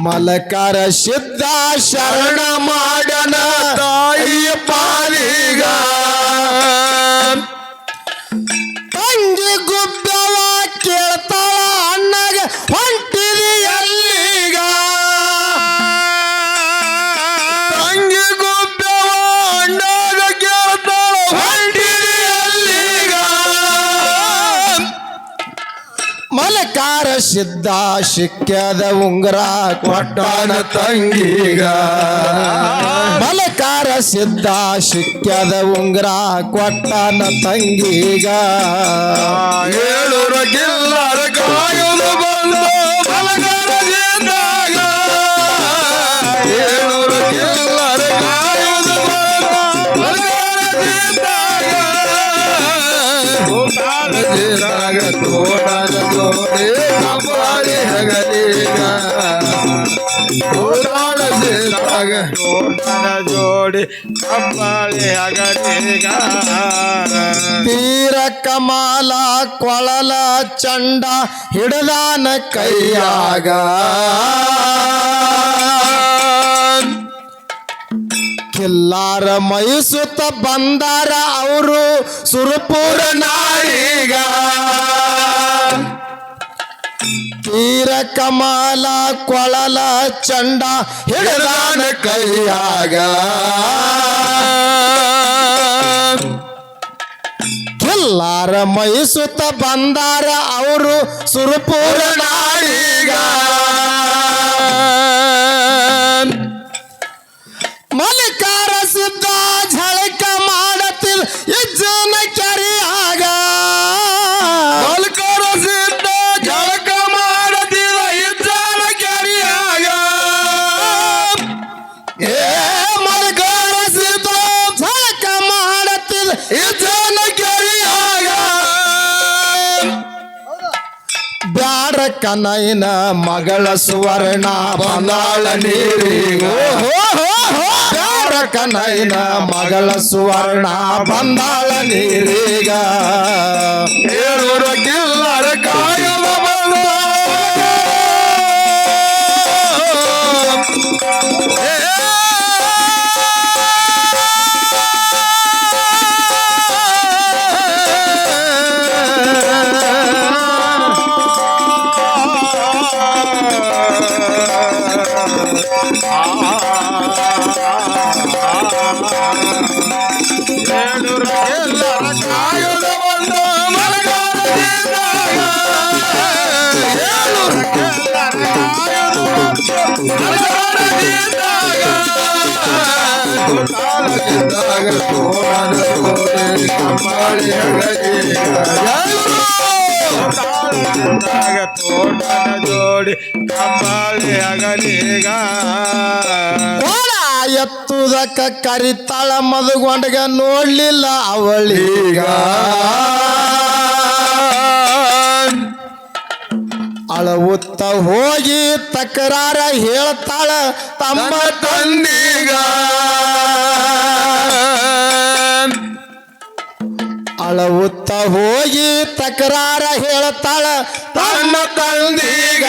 ಮಲಕಾರ ಸಿದ್ಧ ಶರಣ ಮಾಡನ ತಾಯಿಯ ಪಾಲಿಗ ತಂಗಿ ಗುಬ್ಬವ ಕೇಳ್ತಾಳ ಅಣ್ಣಗ ಹೊಂಟಿದಿ ಎಲ್ಲಿಗ ತಂಗಿ ಗುಬ್ಬವ ಅಣ್ಣಾಗ ಕೇಳ್ತಾಳ ಹೊಂಟಿದಿ ಎಲ್ಲಿಗ ಮಲಕಾರ ಸಿದ್ಧ ಶಿಕ್ಕ್ಯದ ಉಂಗುರ ಕೊಟ್ಟಾನ ತಂಗಿಗ ಮಲಕಾರ ಸಿದ್ಧ ಶಿಕ್ಕ್ಯದ ಉಂಗುರ ಕೊಟ್ಟನ ತಂಗಿಗ 700 ಕಿಲ್ಲರ ಕಾಯುವುದು ಬಂದು ಮಲಕರ ಸಿದ್ದಾಗ 700 ಕಿಲ್ಲರ ಕಾಯುವುದು ಬಂದು ಮಲಕರ ಸಿದ್ದಾಗ ಭೂತಾಳ ಸಿದ್ದಾಗ ತೋಡನ ಜೋಡಿ ಕಂಬಳಿ ಹಗಲಿಗ ಭೂತಾಳ ಸಿದ್ದಾಗ ತೋಡನ ಜೋಡಿ ಕಂಬಳಿ ಹಗಲಿಗ ತೀರ ಕಮಾಲ ಕೊಳಲ ಚಂಡ ಹಿಡದಾನ ಕೈಯಾಗ ಕಿಲ್ಲಾರ ಮೈಸುತ್ತ ಬಂದಾರ ಅವರು ಸುರಪುರ ನಾಡಿಗ ತೀರ ಕಮಾಲ ಕೊಳಲ ಚಂಡ ಹಿಡದಾನ ಕೈಯಾಗ ಕಿಲ್ಲಾರ ಮೈಸುತ್ತ ಬಂದಾರ ಅವರು ಸುರಪುರ ನಾಡಿಗ ಮಲಕಾರ ಸಿದ್ಧ ಝಳಕ ಮಾಡತಿಲ್ ಇಜ್ಜನ ಕೆರೆಯಾಗ ಮಲಕರ ಸಿದ್ಧ ಜಳಕ ಮಾಡದಿರ ಇಜ್ಜನ ಕೆರೆಯಾಗ ಏ ಮಲಕಾರ ಸಿದ್ಧ ಝಳಕ ಮಾಡತಿಲ್ ಇಜ್ಜನ ಕೆರೆಯಾಗ ಬ್ಯಾಡ ಕನೈನ ಮಗಳ ಸುವರ್ಣ ಬಂದಾಳ ನೀರಿಗ ಬ್ಯಾಡ ಕನೈನ ಮಗಳ ಸುವರ್ಣ ಬಂದಾಳ ನೀರಿಗ 700 ಕಿಲ್ಲರ ಕಾಯುವ ಬಂದು ತೋಟನ ಜೋಡಿ ಕಂಬಳಿ ಹಗಲಿಗ ಕೋಲ ಎತ್ತುದಕ್ಕ ಕರಿತಾಳ ಮದುಗೊಂಡಗ ನೋಡ್ಲಿಲ್ಲ ಅವಳೀಗ ಅಳವುತ್ತ ಹೋಗಿ ತಕರಾರ ಹೇಳ್ತಾಳ ತಮ್ಮ ತಂದೀಗ ಅಳವುತ್ತ ಹೋಗಿ ತಕರಾರ ಹೇಳ್ತಾಳ ತನ್ನ ತಂದೀಗ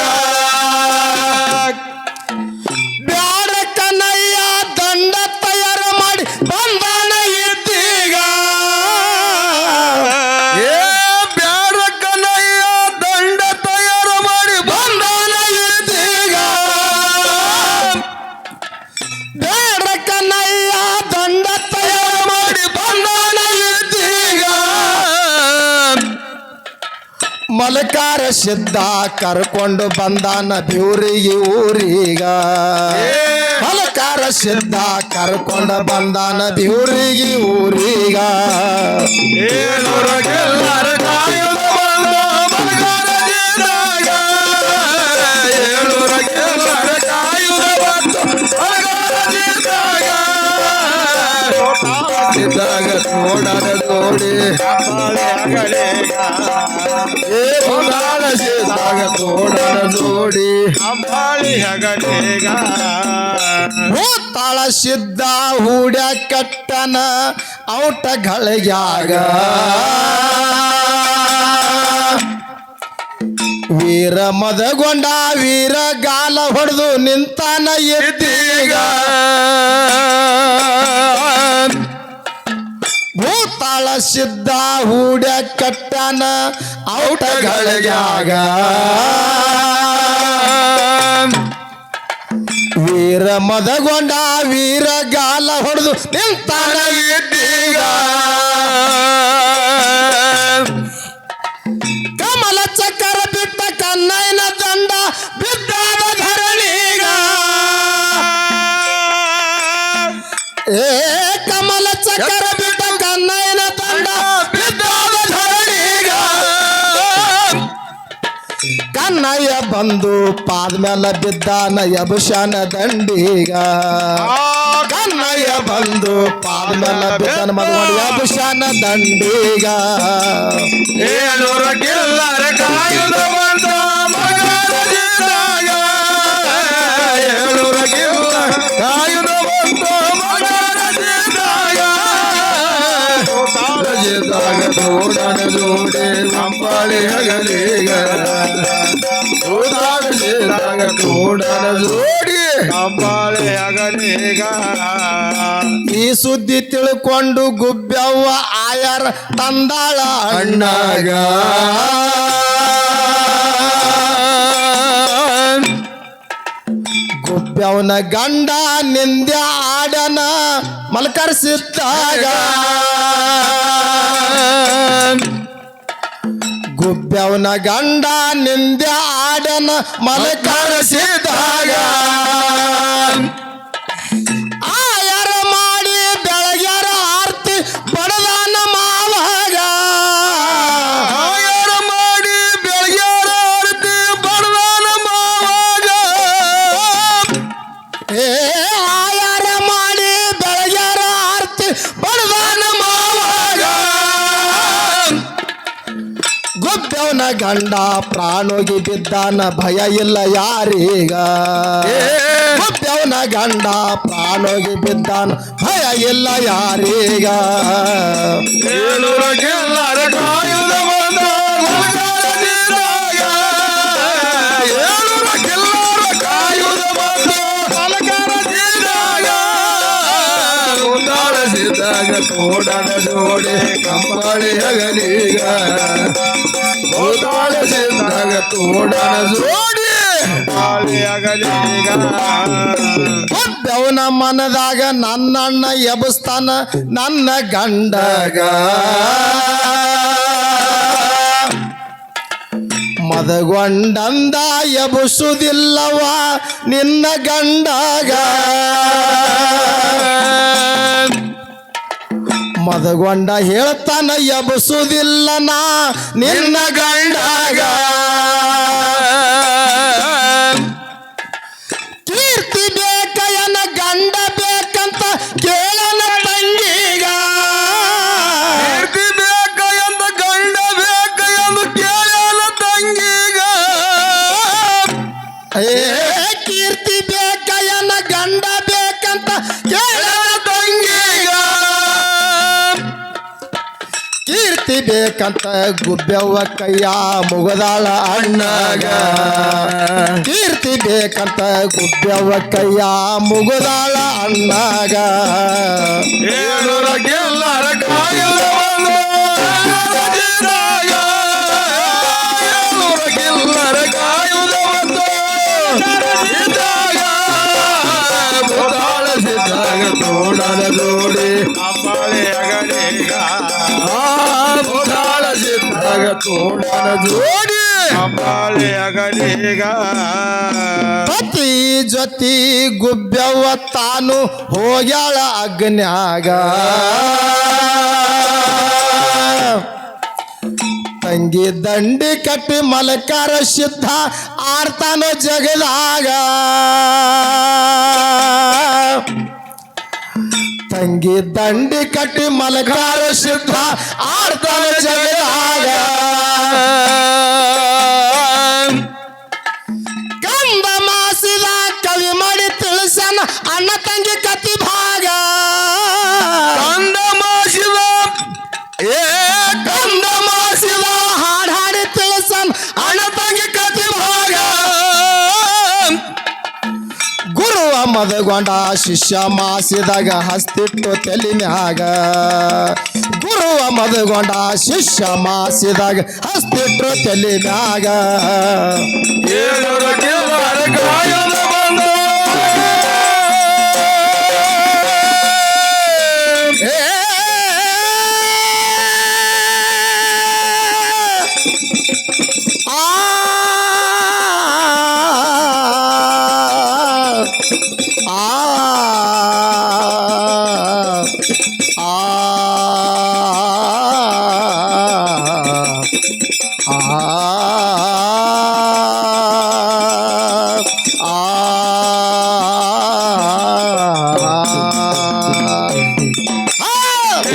ಬ್ಯಾಡ ಕನ್ನಯ್ಯ ದಂಡ ತಯಾರ ಮಾಡಿ ಬಂದಾನ ಇದ್ದೀಗ ಏ ಬ್ಯಾಡ ಕನ್ನಯ್ಯ ದಂಡ ತಯಾರು ಮಾಡಿ ಬಂದಾನ ಇದ್ದೀಗ ಬ್ಯಾಡ ಕನ್ನಯ್ಯ ದಂಡ ತಯಾರ ಮಾಡಿ ಬಂದಾನ ಇದ್ದೀಗ ಮಲಕಾರ ಸಿದ್ಧ ಕರ್ಕೊಂಡು ಬಂದಾನ ಬ್ಯೂರಿಗೆ ಊರೀಗ ಮಲಕಾರ ಸಿದ್ಧ ಕರ್ಕೊಂಡು ಬಂದಾನ ಬ್ಯೂರಿಗೆ ಊರೀಗ ಏಳೂರಗೆಲ್ಲರ ಕಾಯುತ್ತ ಬಂದ ಮಲಗಾರ ಜಿದ್ದಾಗ ಏಳೂರಗೆಲ್ಲರ ಕಾಯುತ್ತ ಬಂದ ಮಲಗಾರ ಜಿದ್ದಾಗ ಜಿದ್ದಾಗ ನೋಡನ ನೋಡಿ ಕಂಬಳಿ ಹಗಲಿಗ ಮಲಕಾರ ಸಿದ್ಧಾಗ ನೋಡನ ನೋಡಿ ಕಂಬಳಿ ಹಗಲಿಗ ತಾಳ ಸಿದ್ಧ ಹೂಡ್ಯ ಕಟ್ಟನ ಔಟಗಳಿಗ್ಯಾಗ ವೀರ ಮದಗೊಂಡ ವೀರ ಗಾಲ ಹೊಡೆದು ನಿಂತಾನ ಎದ್ದೀಗ ಭೂತಾಳ ಸಿದ್ಧ ಹೂಡ್ಯ ಕಟ್ಟನ ಔಟಗಳಿಗ್ಯಾಗ ವೀರ ಮದಗೊಂಡ ವೀರ ಗಾಲ ಹೊಡೆದು ನಿಂತಾನ ಇದ್ದೀಗ ಕಮಲ ಚಕ್ಕರ ಬಿಟ್ಟ ಕನ್ನಯ್ಯನ ದಂಡ ಬಿದ್ದಾದ ಧರಣಿಗ ಏ ಕಮಲ ಚಕ್ಕರ ಬಿಟ್ಟ ಕನ್ನಯ್ಯನ ದಂಡ ಬಿದ್ದಾದ ಧರಣಿಗ ಕನ್ನಯ್ಯ ಬಂದು ಪಾದ ಮೇಲೆ ಬಿದ್ದಾನ ಯಬುಶನ ದಂಡಿಗ ಕನ್ನಯ್ಯ ಬಂದು ಪಾದ ಮೇಲೆ ಬಿದ್ದಾನ ಮದುವೆ ಯಬುಶನ ದಂಡಿಗ ಏಳೂರಗೆಲ್ಲರ ಕಾಯುತ್ತ ಬಂದ ಮಲಗಾರ ಜಿದ್ದಾಗ ಏಳೂರಗೆಲ್ಲರ ಕಾಯುತ್ತ ಬಂದ ಮಲಗಾರ ಜಿದ್ದಾಗ ಜಿದ್ದಾಗ ನೋಡನ ಜೋಡಿ ಕಂಬಳಿ ಹಗಲಿಗ ಜಿದ್ದಾಗ ನೋಡನ ಜೋಡಿ ಕಂಬಳಿ ಹಗಲಿಗ ಈ ಸುದ್ದಿ ತಿಳ್ಕೊಂಡು ಗುಬ್ಬವ್ವ ಆಯರ್ ತಂದಾಳ ಅಣ್ಣಗ ಗುಬ್ಬವ್ವನ ಗಂಡ ನಿಂದ್ಯ ಆಡನ ಮಲ್ಕರ್ಸಿದ್ದಾಗ ಗುಬ್ಬವ್ವನ ಗಂಡ ನಿಂದ್ಯ ಆಡನ ಮಲ್ಕರ್ಸಿದ್ದಾಗ ಆಯರ ಮಾಡಿ ಬೆಳಗ್ಯಾರ ಆರ್ತಿ ಬಡದಾನ ಮಾವಾಗ ಆಯರ ಮಾಡಿ ಬೆಳಗ್ಯಾರ ಆರತಿ ಬಡದಾನ ಮಾವಾಗ ಏ ಆಯರ ಮಾಡಿ ಬೆಳಗ್ಯಾರ ಆರ್ತಿ ಬಡದಾನ ಮಾವಾಗ ಗುಬ್ಬವ್ವನ ಗಂಡ ಪ್ರಾಣೋಗಿ ಬಿದ್ದಾನ ಭಯ ಇಲ್ಲ ಯಾರೀಗ ಗುಬ್ಬವ್ವನ ಗಂಡ ಪ್ರಾಣೋಗಿ ಬಿದ್ದಾನ ಭಯ ಇಲ್ಲ ಯಾರೀಗ ಏಳೂರಗೆಲ್ಲರ ಕಾಯುತ್ತ ಬಂದ ಮಲಗಾರ ಜಿದ್ದಾಗ ಏಳೂರಗೆಲ್ಲರ ಕಾಯುತ್ತ ಬಂದ ಮಲಗಾರ ಜಿದ್ದಾಗ ಉಂದಾಳ ಸಿದ್ದಾಗ ತೋಡನ ಜೋಡಿ ಕಂಬಳಿ ಹಗಲಿಗ ಉಂದಾಳ ಸಿದ್ದಾಗ ತೋಡನ ಜೋಡಿ ಕಂಬಳಿ ಹಗಲಿಗ ಗುಬ್ಬವ್ವನ ಮನದಾಗ ನನ್ನಣ್ಣ ಎಬಸ್ತಾನ ನನ್ನ ಗಂಡಗ ಮದಗೊಂಡಂದ ಎಬಸುದಿಲ್ಲವ ನಿನ್ನ ಗಂಡಗ ಮದಗೊಂಡ ಹೇಳ್ತಾನ ಎಬಸುದಿಲ್ಲ ನಾ ನಿನ್ನ ಗಂಡಾಗ ಕೀರ್ತಿ ಬೇಕಯ್ಯನ ಗಂಡ ಬೇಕಂತ ಕೇಳನ ತಂಗಿಗ ಕೀರ್ತಿ ಬೇಕ ಎಂದು ಗಂಡ ಬೇಕ ಎಂದು ಕೇಳಲ ತಂಗಿಗ ಏ ಕೀರ್ತಿ ಬೇಕಯ್ಯನ ಗಂಡ ಬೇಕಂತ ಕೇಳನ ತಂಗಿಗ ಕೀರ್ತಿ ಬೇಕಂತ ಗುಬ್ಬೆವ್ವ ಕೈಯ ಮುಗದಾಳ ಅಣ್ಣಗ ಕೀರ್ತಿ ಬೇಕಂತ ಗುಬ್ಬೆವ್ವ ಕೈಯ ಮುಗದಾಳ ಅಣ್ಣಗ ಏಳೂರ ಗೆಲ್ಲರ ಕಾಯುವ ಒಂದು ರಾಜರಾಗ. ಏಳೂರ ಗೆಲ್ಲರ ಕಾಯುವ ಒಂದು ಇದ್ದಾಗ ಭೂತಾಳ ಸಿದ್ದಾಗ ತೋಡನ ಜೋಡಿ ಅಂಬಾಳೆ ಅಗಲಿಗ ಭೂತಾಳ ಸಿದ್ದಾಗ ತೋಡನ ಜೋಡಿ ಅಂಬಾಳೆ ಅಗಲಿಗ ಪತಿ ಜೊತಿ ಗುಬ್ಬೆವ್ವ ತಾನು ಹೋಗ್ಯಾಳ ಅಗ್ನ್ಯಾಗ ತಂಗಿ ದಂಡಿ ಕಟ್ಟಿ ಮಲಕಾರ ಸಿದ್ಧ ಆಡ್ತಾನ ಜಗದಾಗ ತಂಗಿ ದಂಡಿ ಕಟ್ಟಿ ಮಲಕಾರ ಸಿದ್ಧ ಆಡ್ತಾನ ಜಗದಾಗ ಕಂಬ ಮಾಸಿದ ಕವಿ ಮಾಡಿ ತಿಳಿಸನ ಅಣ್ಣ ತಂಗಿ ಕತಿ ಭಾಗ ಕಂದ ಮಾಸಿದ ಏ ಕಂದ ಮಾಸಿದ ಹಾಡ್ ಹಾಡಿ ತಿಳಿಸನ್ ಅಣ್ಣ ತಂಗಿ ಕತಿ ಭಾಗ ಗುರುವ ಮದಗೊಂಡ ಶಿಷ್ಯ ಮಾಸಿದಾಗ ಹಸ್ತಿಟ್ಟು ತಲಿ ಮ್ಯಾಗ ಗುರುವ ಮದಗೊಂಡ ಶಿಷ್ಯ ಮಾಸಿದಾಗ ಹಸ್ತಿಟ್ಟು ತಲಿ ಮ್ಯಾಗ ಏಳೂರ ಗೆಲ್ಲರ ಕಾಯುವ ಒಂದು ಏ ಆ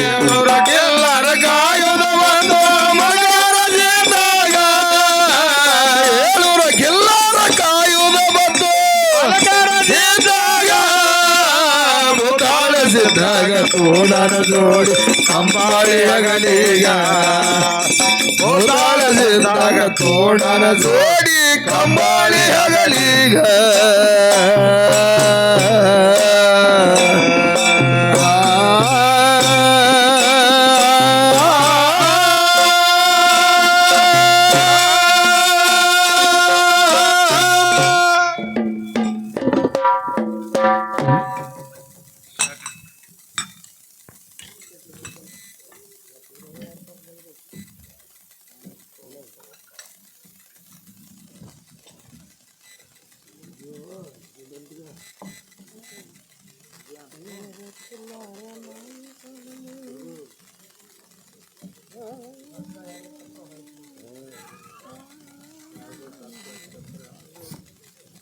ಏಳೂರ ಗೆಲ್ಲರ ಕಾಯುವ ಒಂದು ಮಗರ ಜಿದ್ದಾಗ ಏಳೂರ ಗೆಲ್ಲರ ಕಾಯುವ ಒಂದು ಮಗರ ಜಿದ್ದಾಗ ಭೂತಾಳ ಸಿದ್ದಾಗ ತೋಡನ ಜೋಡಿ ಅಂಬಾಳೆ ಅಗಲಿಗ ಭೂತಾಳ ಸಿದ್ದಾಗ ತೋಡನ ಜೋಡಿ ಕಂಬಾಳಿ ಅಗಲಿಗ